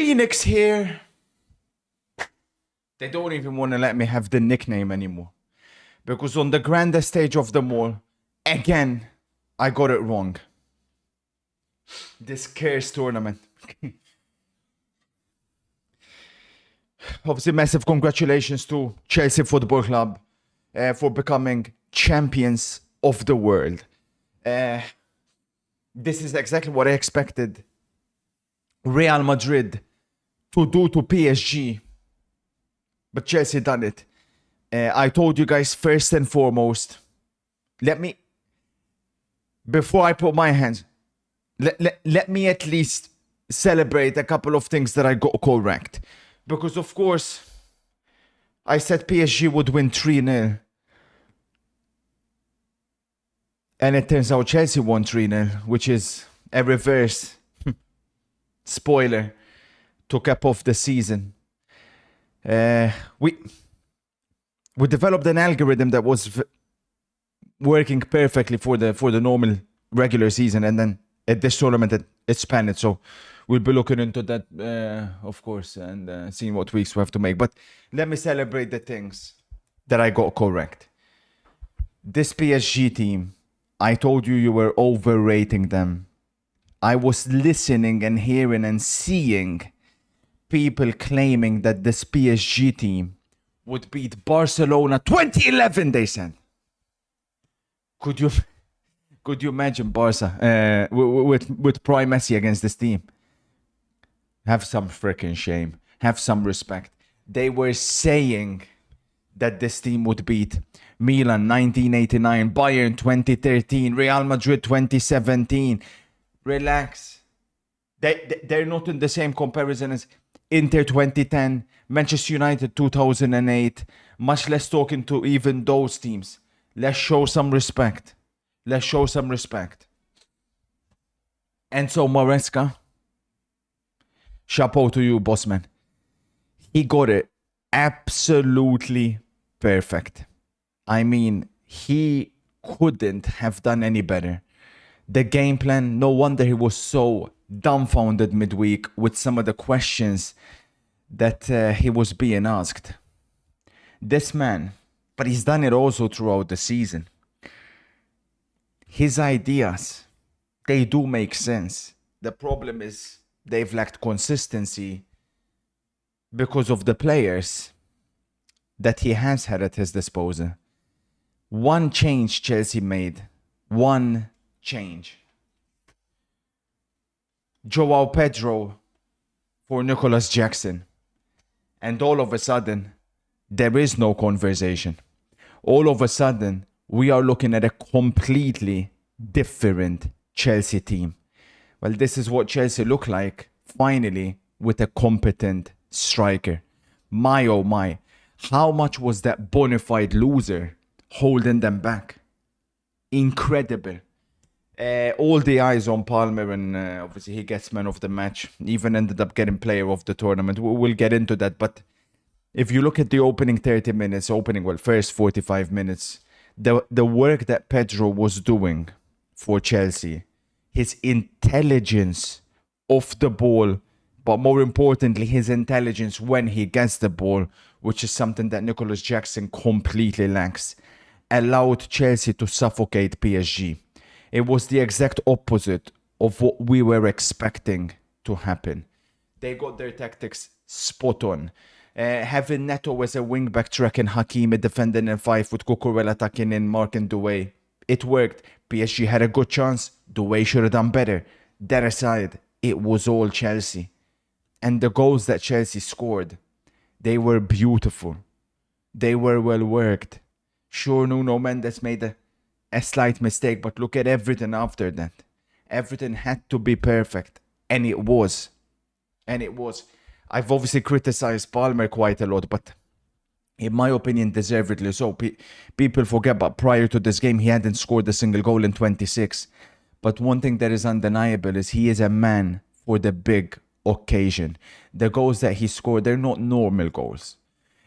Phoenix here. They don't even want to let me have the nickname anymore. Because on the grandest stage of them all, again, I got it wrong. This cursed tournament. Obviously, massive congratulations to Chelsea Football Club for becoming champions of the world. This is exactly what I expected Real Madrid to do to PSG. But Chelsea done it. I told you guys first and foremost, before I put my hands, let me at least celebrate a couple of things that I got correct. Because of course, I said PSG would win 3-0. And it turns out Chelsea won 3-0, which is a reverse spoiler to cap off the season. We developed an algorithm that was working perfectly for the normal regular season, and then at this tournament it spanned. So we'll be looking into that, of course, and seeing what tweaks we have to make. But let me celebrate the things that I got correct. This PSG team, I told you were overrating them. I was listening and hearing and seeing people claiming that this PSG team would beat Barcelona 2011, they said. Could you imagine Barca with Prime Messi against this team? Have some freaking shame. Have some respect. They were saying that this team would beat Milan 1989, Bayern 2013, Real Madrid 2017. Relax. They're not in the same comparison as Inter 2010, Manchester United 2008, much less talking to even those teams. Let's show some respect. Let's show some respect. Enzo Maresca, chapeau to you, boss man. He got it absolutely perfect. I mean, he couldn't have done any better. The game plan, no wonder he was so dumbfounded midweek with some of the questions that he was being asked. This man, but he's done it also throughout the season. His ideas, they do make sense. The problem is they've lacked consistency because of the players that he has had at his disposal. One change Chelsea made. One change. Joao Pedro for Nicholas Jackson. And all of a sudden, there is no conversation. All of a sudden, we are looking at a completely different Chelsea team. Well, this is what Chelsea look like, finally, with a competent striker. My oh my, how much was that bona fide loser holding them back? Incredible. All the eyes on Palmer, and obviously he gets man of the match. Even ended up getting player of the tournament. We'll get into that. But if you look at the opening 30 minutes, first 45 minutes, the work that Pedro was doing for Chelsea, his intelligence off the ball, but more importantly, his intelligence when he gets the ball, which is something that Nicholas Jackson completely lacks, allowed Chelsea to suffocate PSG. It was the exact opposite of what we were expecting to happen. They got their tactics spot on. Having Neto as a wing-back tracking Hakimi defending in 5 with Cucurella attacking in marking Doué. It worked. PSG had a good chance. Doué should have done better. That aside, it was all Chelsea. And the goals that Chelsea scored, they were beautiful. They were well worked. Sure, Nuno Mendes made a slight mistake, but look at everything after that. Everything had to be perfect. And it was. And it was. I've obviously criticized Palmer quite a lot, but in my opinion, deservedly so. People forget, but prior to this game, he hadn't scored a single goal in 26. But one thing that is undeniable is he is a man for the big occasion. The goals that he scored, they're not normal goals.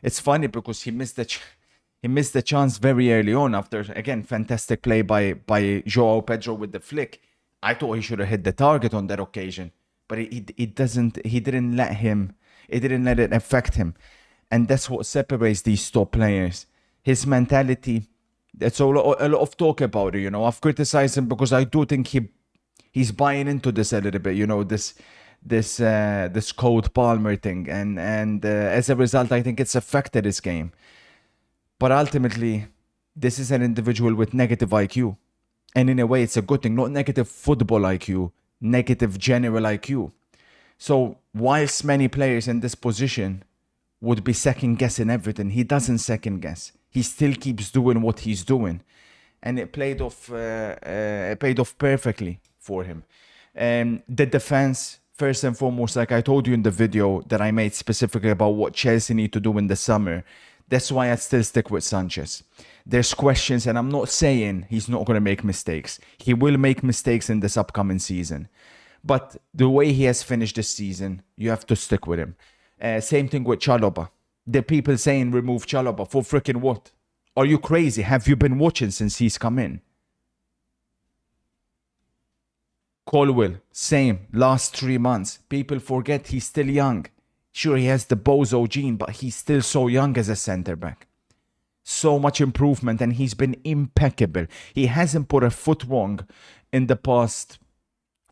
It's funny because he missed the chance very early on after, again, fantastic play by Joao Pedro with the flick. I thought he should have hit the target on that occasion. but he didn't let it affect him. And that's what separates these top players. His mentality, that's a lot of talk about it, you know. I've criticized him because I do think he's buying into this a little bit, you know, this Code Palmer thing, and as a result, I think it's affected his game. But ultimately, this is an individual with negative IQ, and in a way, it's a good thing. Not negative football IQ, negative general IQ. So whilst many players in this position would be second guessing everything, he doesn't second guess. He still keeps doing what he's doing, and it paid off perfectly for him. The defense, first and foremost, like I told you in the video that I made specifically about what Chelsea need to do in the summer, that's why I still stick with Sanchez. There's questions, and I'm not saying he's not going to make mistakes. He will make mistakes in this upcoming season. But the way he has finished this season, you have to stick with him. Same thing with Chalobah. The people saying remove Chalobah for freaking what? Are you crazy? Have you been watching since he's come in? Colwill, same. Last 3 months. People forget he's still young. Sure, he has the bozo gene, but he's still so young as a centre back. So much improvement, and he's been impeccable. He hasn't put a foot wrong in the past,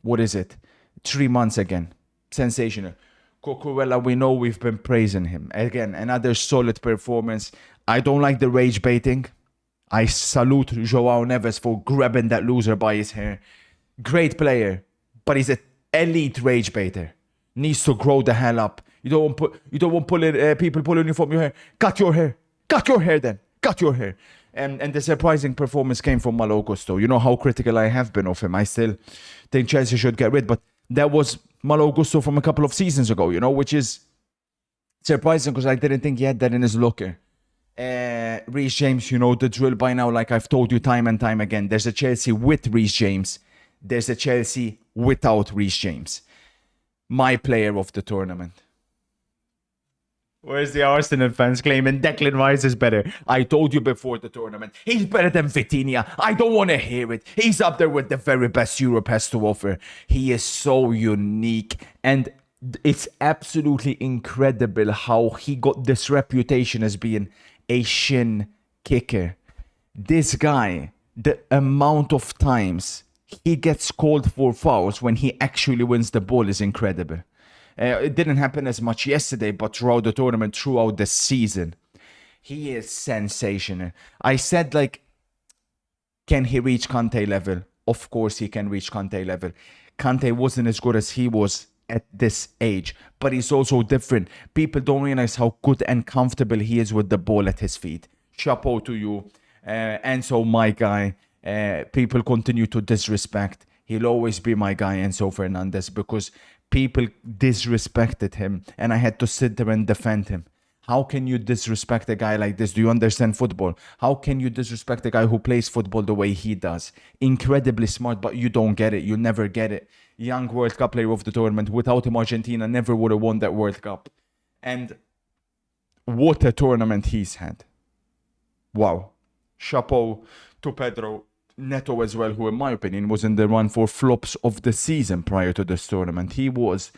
3 months again. Sensational. Cucurella, we know we've been praising him. Again, another solid performance. I don't like the rage baiting. I salute Joao Neves for grabbing that loser by his hair. Great player, but he's an elite rage baiter. Needs to grow the hell up. You don't want people pulling you from your hair. Cut your hair. Cut your hair then. Cut your hair. And the surprising performance came from Malo Gusto. You know how critical I have been of him. I still think Chelsea should get rid, but that was Malo Gusto from a couple of seasons ago, you know, which is surprising because I didn't think he had that in his locker. Reece James, you know the drill by now, like I've told you time and time again. There's a Chelsea with Reece James. There's a Chelsea without Reece James. My player of the tournament. Where's the Arsenal fans claiming Declan Rice is better? I told you before the tournament. He's better than Vitinha. I don't want to hear it. He's up there with the very best Europe has to offer. He is so unique. And it's absolutely incredible how he got this reputation as being a shin kicker. This guy, the amount of times he gets called for fouls when he actually wins the ball is incredible. It didn't happen as much yesterday, but throughout the tournament, throughout the season, he is sensational. I said, like, can he reach Kante level? Of course he can reach Kante level. Kante wasn't as good as he was at this age, but he's also different. People don't realize how good and comfortable he is with the ball at his feet. Chapeau to you. And so my guy, people continue to disrespect. He'll always be my guy, Enzo Fernandez, because people disrespected him and I had to sit there and defend him. How can you disrespect a guy like this? Do you understand football? How can you disrespect a guy who plays football the way he does? Incredibly smart, but you don't get it. You never get it. Young World Cup player of the tournament. Without him, Argentina never would have won that World Cup. And what a tournament he's had. Wow. Chapeau to Pedro Neto as well, who in my opinion was in the run for flops of the season prior to this tournament. He was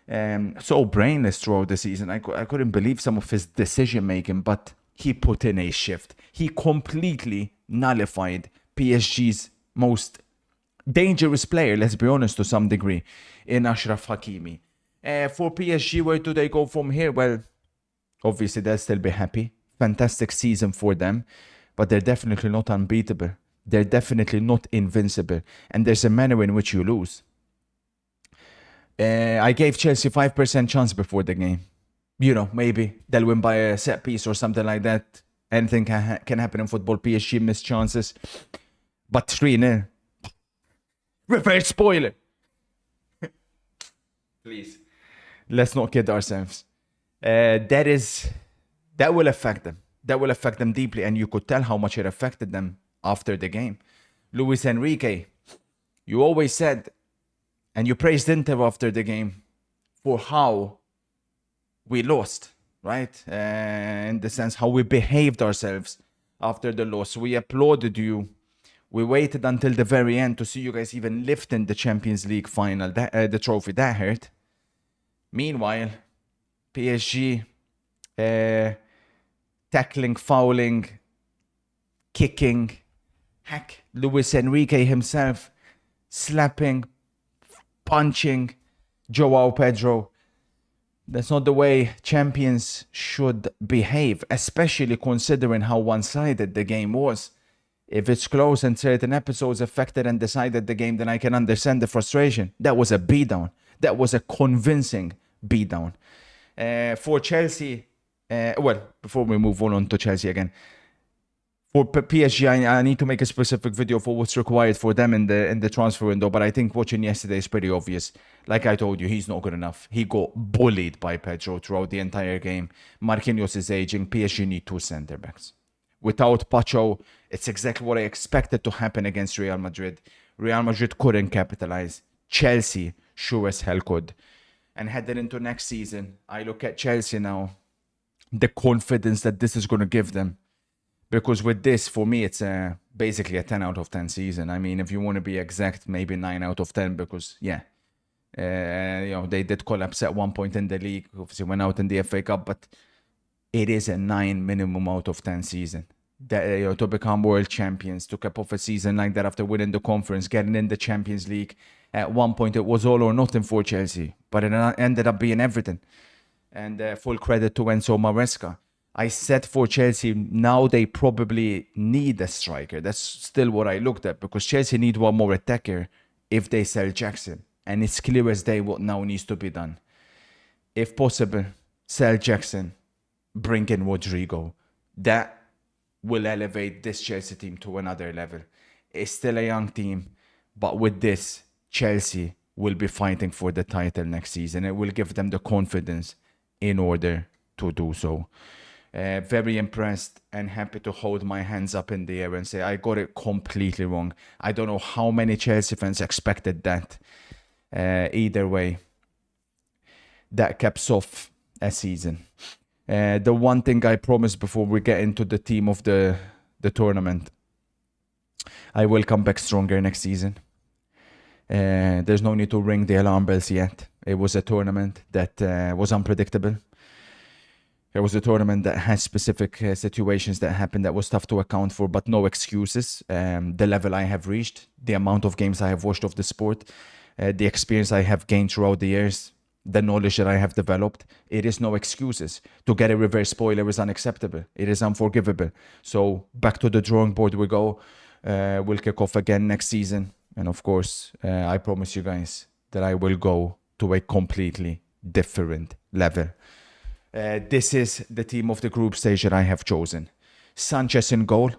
so brainless throughout the season. I couldn't believe some of his decision making, but he put in a shift. He completely nullified PSG's most dangerous player, let's be honest, to some degree, in Achraf Hakimi. For PSG, where do they go from here? Well, obviously they'll still be happy. Fantastic season for them, but they're definitely not unbeatable. They're definitely not invincible. And there's a manner in which you lose. I gave Chelsea 5% chance before the game. You know, maybe they'll win by a set piece or something like that. Anything can happen in football. PSG missed chances. But 3-0. Reverse spoiler. Please. Let's not kid ourselves. That will affect them. That will affect them deeply. And you could tell how much it affected them after the game. Luis Enrique, you always said, and you praised Inter after the game for how we lost, right? In the sense how we behaved ourselves after the loss. We applauded you We waited until the very end to see you guys even lifting the Champions League final, the trophy. That hurt. Meanwhile, PSG tackling, fouling, kicking. Heck, Luis Enrique himself slapping, punching Joao Pedro. That's not the way champions should behave, especially considering how one-sided the game was. If it's close and certain episodes affected and decided the game, then I can understand the frustration. That was a beatdown. That was a convincing beatdown. For Chelsea, before we move on to Chelsea again, for PSG, I need to make a specific video for what's required for them in the transfer window. But I think watching yesterday is pretty obvious. Like I told you, he's not good enough. He got bullied by Pedro throughout the entire game. Marquinhos is aging. PSG need 2 centre backs. Without Pacho, it's exactly what I expected to happen against Real Madrid. Real Madrid couldn't capitalize. Chelsea sure as hell could. And heading into next season, I look at Chelsea now, the confidence that this is going to give them. Because with this, for me, it's basically a 10 out of 10 season. I mean, if you want to be exact, maybe 9 out of 10 because, they did collapse at one point in the league. Obviously, went out in the FA Cup, but it is a 9 minimum out of 10 season. That, to become world champions, to cap off a season like that after winning the conference, getting in the Champions League. At one point, it was all or nothing for Chelsea, but it ended up being everything. And full credit to Enzo Maresca. I said for Chelsea, now they probably need a striker. That's still what I looked at, because Chelsea need one more attacker if they sell Jackson. And it's clear as day what now needs to be done. If possible, sell Jackson, bring in Rodrigo. That will elevate this Chelsea team to another level. It's still a young team, but with this, Chelsea will be fighting for the title next season. It will give them the confidence in order to do so. Very impressed and happy to hold my hands up in the air and say I got it completely wrong. I don't know how many Chelsea fans expected that. Either way, that caps off a season. The one thing I promised before we get into the team of the tournament, I will come back stronger next season. There's no need to ring the alarm bells yet. It was a tournament that was unpredictable. It was a tournament that has specific situations that happened that was tough to account for, but no excuses. The level I have reached, the amount of games I have watched of the sport, the experience I have gained throughout the years, the knowledge that I have developed, it is no excuses. To get a reverse spoiler is unacceptable. It is unforgivable. So back to the drawing board we go. We'll kick off again next season. And of course, I promise you guys that I will go to a completely different level. This is the team of the group stage that I have chosen. Sanchez in goal.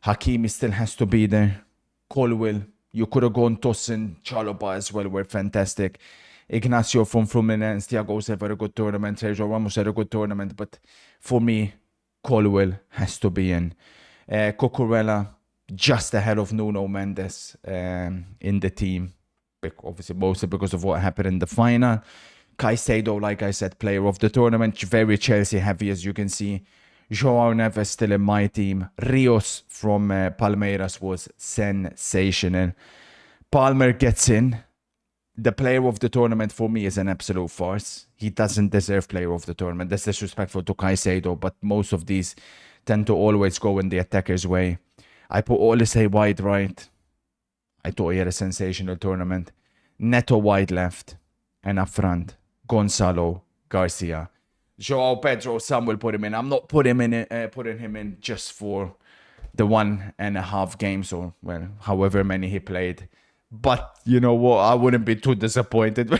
Hakimi still has to be there. Colwill. You could have gone Tosin, Chalobah as well were fantastic. Ignacio from Fluminense. Thiago's had a very good tournament. Sergio Ramos had a good tournament. But for me, Colwill has to be in. Cucurella, just ahead of Nuno Mendes in the team. Obviously, mostly because of what happened in the final. Caicedo, like I said, player of the tournament, very Chelsea heavy as you can see. Joao Neves still in my team. Rios from Palmeiras was sensational. Palmer gets in. The player of the tournament for me is an absolute farce. He doesn't deserve player of the tournament. That's disrespectful to Caicedo, but most of these tend to always go in the attacker's way. I put Olise wide right. I thought he had a sensational tournament. Neto wide left. And up front, Gonzalo Garcia. Joao Pedro, some will put him in. I'm not putting him in just for the 1.5 games or, well, however many he played. But you know what? I wouldn't be too disappointed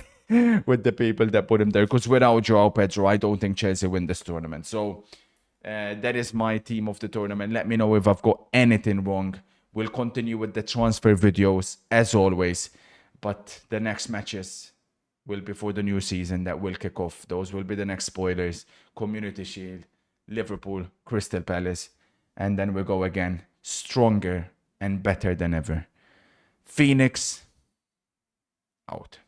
with the people that put him there. Because without Joao Pedro, I don't think Chelsea win this tournament. So that is my team of the tournament. Let me know if I've got anything wrong. We'll continue with the transfer videos as always. But the next matches will be for the new season that will kick off. Those will be the next spoilers. Community Shield, Liverpool, Crystal Palace. And then we'll go again, stronger and better than ever. Phoenix, out.